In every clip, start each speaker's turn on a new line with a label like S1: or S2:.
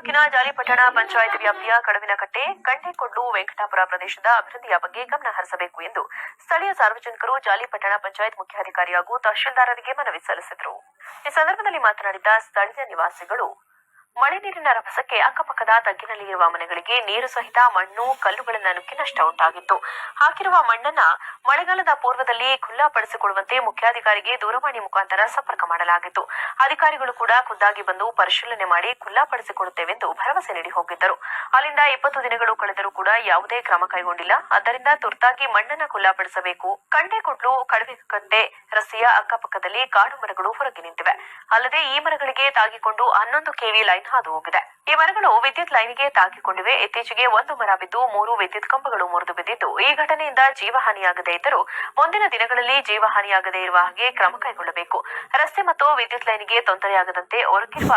S1: ತಾಲೂಕಿನ ಜಾಲಿಪಟ್ಟಣ ಪಂಚಾಯತ್ ವ್ಯಾಪ್ತಿಯ ಕಡವಿನಕಟ್ಟೆ, ಕಂಡೆಕೊಡ್ಲು, ವೆಂಕಟಾಪುರ ಪ್ರದೇಶದ ಅಭಿವೃದ್ಧಿಯ ಬಗ್ಗೆ ಗಮನ ಹರಿಸಬೇಕು ಎಂದು ಸ್ಥಳೀಯ ಸಾರ್ವಜನಿಕರು ಜಾಲಿಪಟ್ಟಣ ಪಂಚಾಯತ್ ಮುಖ್ಯಾಧಿಕಾರಿ ಹಾಗೂ ತಹಶೀಲ್ದಾರರಿಗೆ ಮನವಿ ಸಲ್ಲಿಸಿದರು. ಈ ಸಂದರ್ಭದಲ್ಲಿ ಮಾತನಾಡಿದ ಸ್ಥಳೀಯ ನಿವಾಸಿಗಳು, ಮಳೆ ನೀರಿನ ರಭಸಕ್ಕೆ ಅಕ್ಕಪಕ್ಕದ ತಗ್ಗಿನಲ್ಲಿ ಇರುವ ಮನೆಗಳಿಗೆ ನೀರು ಸಹಿತ ಮಣ್ಣು, ಕಲ್ಲುಗಳನ್ನು ನುಗ್ಗಿ ನಷ್ಟ ಉಂಟಾಗಿತ್ತು. ಹಾಕಿರುವ ಮಣ್ಣನ್ನ ಮಳೆಗಾಲದ ಪೂರ್ವದಲ್ಲಿ ಖುಲ್ಲಾಪಡಿಸಿಕೊಡುವಂತೆ ಮುಖ್ಯಾಧಿಕಾರಿಗೆ ದೂರವಾಣಿ ಮುಖಾಂತರ ಸಂಪರ್ಕ ಮಾಡಲಾಗಿತ್ತು. ಅಧಿಕಾರಿಗಳು ಕೂಡ ಖುದ್ದಾಗಿ ಬಂದು ಪರಿಶೀಲನೆ ಮಾಡಿ ಖುಲ್ಲಾಪಡಿಸಿಕೊಡುತ್ತೇವೆಂದು ಭರವಸೆ ನೀಡಿ ಹೋಗಿದ್ದರು. ಅಲ್ಲಿಂದ 20 ದಿನಗಳು ಕಳೆದರೂ ಕೂಡ ಯಾವುದೇ ಕ್ರಮ ಕೈಗೊಂಡಿಲ್ಲ. ಆದ್ದರಿಂದ ತುರ್ತಾಗಿ ಮಣ್ಣನ್ನ ಖುಲ್ಲಾಪಡಿಸಬೇಕು. ಕಂಡೆಕೊಡ್ಲು, ಕಡವಿನಕಟ್ಟೆ ರಸ್ತೆಯ ಅಕ್ಕಪಕ್ಕದಲ್ಲಿ ಕಾಡು ಮರಗಳು ಹೊರಗೆ ನಿಂತಿವೆ. ಅಲ್ಲದೆ ಈ ಮರಗಳಿಗೆ ತಾಗಿಕೊಂಡು 11 ಕೆವಿ ಲೈನ್ ಹಾದು ಹೋಗಿದೆ. ಈ ಮರಗಳು ವಿದ್ಯುತ್ ಲೈನ್ಗೆ ತಾಕಿಕೊಂಡಿವೆ. ಇತ್ತೀಚೆಗೆ 1 ಮರ ಬಿದ್ದು 3 ವಿದ್ಯುತ್ ಕಂಬಗಳು ಮುರಿದು ಬಿದ್ದಿದ್ದು, ಈ ಘಟನೆಯಿಂದ ಜೀವಹಾನಿಯಾಗದೇ ಇದ್ದರೂ ಮುಂದಿನ ದಿನಗಳಲ್ಲಿ ಜೀವಹಾನಿಯಾಗದೇ ಇರುವ ಹಾಗೆ ಕ್ರಮ ಕೈಗೊಳ್ಳಬೇಕು. ರಸ್ತೆ ಮತ್ತು ವಿದ್ಯುತ್ ಲೈನ್ಗೆ ತೊಂದರೆಯಾಗದಂತೆ ಹೊರಗಿರುವ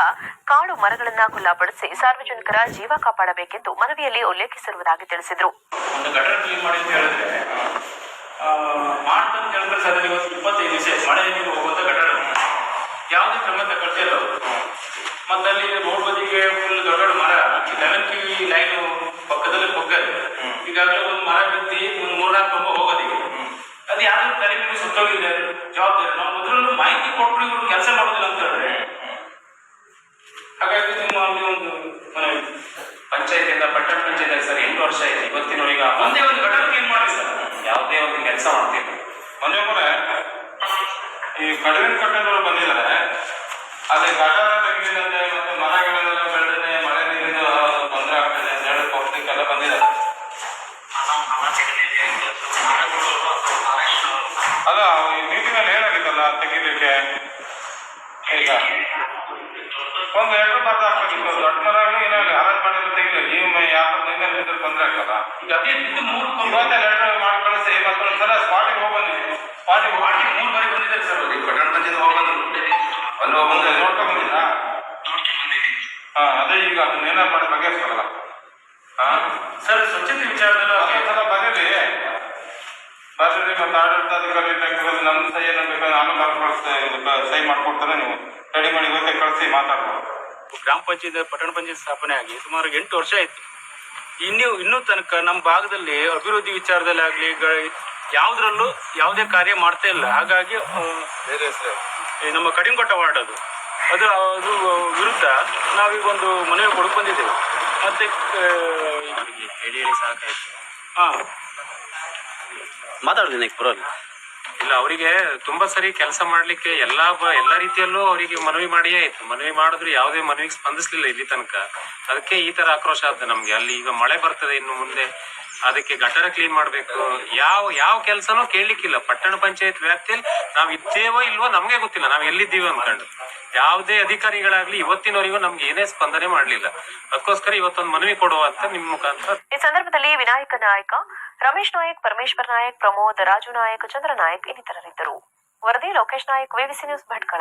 S1: ಕಾಡು ಮರಗಳನ್ನು ಖುಲ್ಲಾಪಡಿಸಿ ಸಾರ್ವಜನಿಕರ ಜೀವ ಕಾಪಾಡಬೇಕೆಂದು ಮನವಿಯಲ್ಲಿ ಉಲ್ಲೇಖಿಸಿರುವುದಾಗಿ ತಿಳಿಸಿದರು.
S2: ಯಾವುದೇ ಕ್ರಮ ತಗೊಳ್ತಿಲ್ಲ. ಮತ್ತಲ್ಲಿ ರೋಡ್ ಬದಿಗೆ ಫುಲ್ ದೊಡ್ಡ ಮರ 11 ಕೆವಿ ಲೈನ್ ಪಕ್ಕದಲ್ಲಿ ಬಗ್ಗದೆ ಈಗಾಗಲೇ ಒಂದು ಮರ ಬಿದ್ದಿ ಒಂದು 3-4 ಕಂಬ ಹೋಗೋದಿಗೆ ಅದು ಯಾರು ಕರಿಮೆ ಸುತ್ತೋಗಿದೆ ಜವಾಬ್ದಾರಿ. ನಾವು ಮೊದಲು ಮಾಹಿತಿ ಕೊಟ್ಟರು ಇವರು ಕೆಲಸ ಮಾಡೋದಿಲ್ಲ ಅಂತ ಹೇಳಿದ್ರೆ, ಹಾಗಾಗಿ ನಿಮ್ಮಲ್ಲಿ ಒಂದು ಮನವಿ.
S3: ಪಂಚಾಯತಿಯಿಂದ ಪಟ್ಟಣ ಪಂಚಾಯತ್ ಸರ್ 8 ವರ್ಷ ಆಯ್ತು. ಇವತ್ತಿನವರೆಗೆ
S2: ಒಂದೇ ಒಂದು ಘಟನೆ ಏನ್ ಮಾಡಿ ಸರ್,
S3: ಯಾವುದೇ ಒಂದು ಕೆಲಸ ಮಾಡ್ತೀವಿ.
S4: ಮೊನ್ನೆ ಕೂಡ ಈ ಕಡವಿನ ಕಟ್ಟೆದವರು ಬಂದಿದ್ದಾರೆ. ಅದೇ ಗಟಾರ ತೆಗೆದಿದೆ ಮತ್ತೆ ಮರಗಳೆಲ್ಲ ಬೆಳೆದಿದೆ, ಮಳೆ ನೀರಿನ ತೊಂದರೆ ಆಗ್ತದೆ ಅಂತ ಹೇಳಿ ಪಬ್ಲಿಕ್ಕೆಲ್ಲ ಬಂದಿದ್ದಾರೆ. ಅಲ್ಲ, ಈ ಮೀಟಿಂಗಲ್ಲಿ ಏನಾಗಿತ್ತಲ್ಲ ತೆಗಿಲಿಕ್ಕೆ, ಈಗ ಒಂದು 2 ಬರ್ದು ಹಾಕ್ಬೇಕಿತ್ತು. ದೊಡ್ಡ ಮರ ಏನಾಗಲಿ ಅರೇಂಜ್ ಮಾಡಿದ್ರೆ ತೆಗಿಲಿ. ನೀವು ಯಾರು ನಿನ್ನೆ ತೊಂದರೆ ಆಗ್ತದ.
S2: ಈಗ ಅದೇ ಬಿದ್ದು 3
S4: ಇವತ್ತೇ ಲೆಟರ್ ಮಾಡಿ ಕಳಿಸಿ. ಮತ್ತೊಂದ್ಸಲ ಸ್ಪಾಟಿಗೆ ಹೋಗ್ಬಂದಿದೆ. ಸ್ಪಾಟಿಗೆ
S2: 3 ಬಾರಿ ಬಂದಿದ್ದಾರೆ ಸರ್. ಅವ್ರಿಗೆ ಪಟ್ಟಣ ಪಂಚಾಯತ್ ಹೋಗ್ಬಂದ್ರು
S4: ಅಲ್ಲಿ ಹೋಗ್ಬಂದ್ರೆ ನೋಡ್ಕೊಂಡ್ ಬಂದಿದ್ದ. ಅದೇ ಈಗ ಅದನ್ನ ಏನಾರು ಮಾಡಿ ಬಗೆಹರಿಸಲ್ಲ
S2: ಸರ್. ಸ್ವಚ್ಛತೆ ವಿಚಾರದಲ್ಲಿ
S4: ಅದೊಂದ್ಸಲ ಬರೀರಿ ಮತ್ತೆ ಆಡಳಿತಾಧಿಕಾರಿ ನಮ್ಮ ಸಹಿ ಏನೋ ಬೇಕಾದ್ರೆ ಆಮೇಲೆ ಸಹಿ ಮಾಡ್ಕೊಡ್ತಾರೆ. ನೀವು ರೆಡಿ ಮಾಡಿ ಇವತ್ತೇ ಕಳಿಸಿ ಮಾತಾಡ್ಬೋದು.
S2: ಗ್ರಾಮ ಪಂಚಾಯತ್ ಪಟ್ಟಣ ಪಂಚಾಯತ್ ಸ್ಥಾಪನೆ ಆಗಿ ಸುಮಾರು 8 ವರ್ಷ ಆಯ್ತು. ಇನ್ನೂ ತನಕ ನಮ್ಮ ಭಾಗದಲ್ಲಿ ಅಭಿವೃದ್ಧಿ ವಿಚಾರದಲ್ಲಿ ಆಗ್ಲಿ ಯಾವುದ್ರಲ್ಲೂ ಯಾವುದೇ ಕಾರ್ಯ ಮಾಡ್ತಾ ಇಲ್ಲ. ಹಾಗಾಗಿ ನಮ್ಮ ಕಡಿಂಕೊಟ್ಟ ವಾರ್ಡ್ ಅದು ವಿರುದ್ಧ ನಾವೀಗ ಒಂದು ಮನವಿ ಕೊಡಕ್ಕೆ ಬಂದಿದ್ದೇವೆ. ಮತ್ತೆ
S3: ಹೇಳಿ ಸಾಕಾಯ್ತು.
S5: ಮಾತಾಡ್ತೀನಿ ಪರವಾಗಿಲ್ಲ.
S3: ಇಲ್ಲ, ಅವರಿಗೆ ತುಂಬಾ ಸರಿ ಕೆಲಸ ಮಾಡ್ಲಿಕ್ಕೆ ಎಲ್ಲಾ ರೀತಿಯಲ್ಲೂ ಅವರಿಗೆ ಮನವಿ ಮಾಡಿಯೇ ಆಯ್ತು. ಮನವಿ ಮಾಡಿದ್ರು ಯಾವುದೇ ಮನವಿಗೆ ಸ್ಪಂದಿಸ್ಲಿಲ್ಲ ಇಲ್ಲಿ ತನಕ. ಅದಕ್ಕೆ ಈ ತರ ಆಕ್ರೋಶ ಆದ ನಮ್ಗೆ. ಅಲ್ಲಿ ಈಗ ಮಳೆ ಬರ್ತದೆ ಇನ್ನು ಮುಂದೆ, ಅದಕ್ಕೆ ಗಟಾರ ಕ್ಲೀನ್ ಮಾಡ್ಬೇಕು. ಯಾವ ಕೆಲಸನೂ ಕೇಳಲಿಕ್ಕಿಲ್ಲ. ಪಟ್ಟಣ ಪಂಚಾಯತ್ ವ್ಯಾಪ್ತಿಯಲ್ಲಿ ನಾವ್ ಇದ್ದೇವೋ ಇಲ್ವೋ ನಮ್ಗೆ ಗೊತ್ತಿಲ್ಲ, ನಾವ್ ಎಲ್ಲಿದ್ದೀವಿ ಅನ್ಕೊಂಡು. ಯಾವುದೇ ಅಧಿಕಾರಿಗಳಾಗ್ಲಿ ಇವತ್ತಿನವರೆಗೂ ನಮ್ಗೆ ಏನೇ ಸ್ಪಂದನೆ ಮಾಡ್ಲಿಲ್ಲ. ಅದಕ್ಕೋಸ್ಕರ ಇವತ್ತೊಂದು ಮನವಿ ಕೊಡುವ ಅಂತ ನಿಮ್ ಮುಖಾಂತರ.
S1: ಈ ಸಂದರ್ಭದಲ್ಲಿ ವಿನಾಯಕ ನಾಯಕ, ರಮೇಶ್ ನಾಯಕ್, ಪರಮೇಶ್ವರ್ ನಾಯಕ್, ಪ್ರಮೋದ್, ರಾಜು ನಾಯಕ್, ಚಂದ್ರ ನಾಯಕ್ ಇನ್ನಿತರರಿದ್ದರು. ವರದಿ ಲೋಕೇಶ್ ನಾಯಕ್, ವಿವಿಸಿ ನ್ಯೂಸ್, ಭಟ್ಕಳ.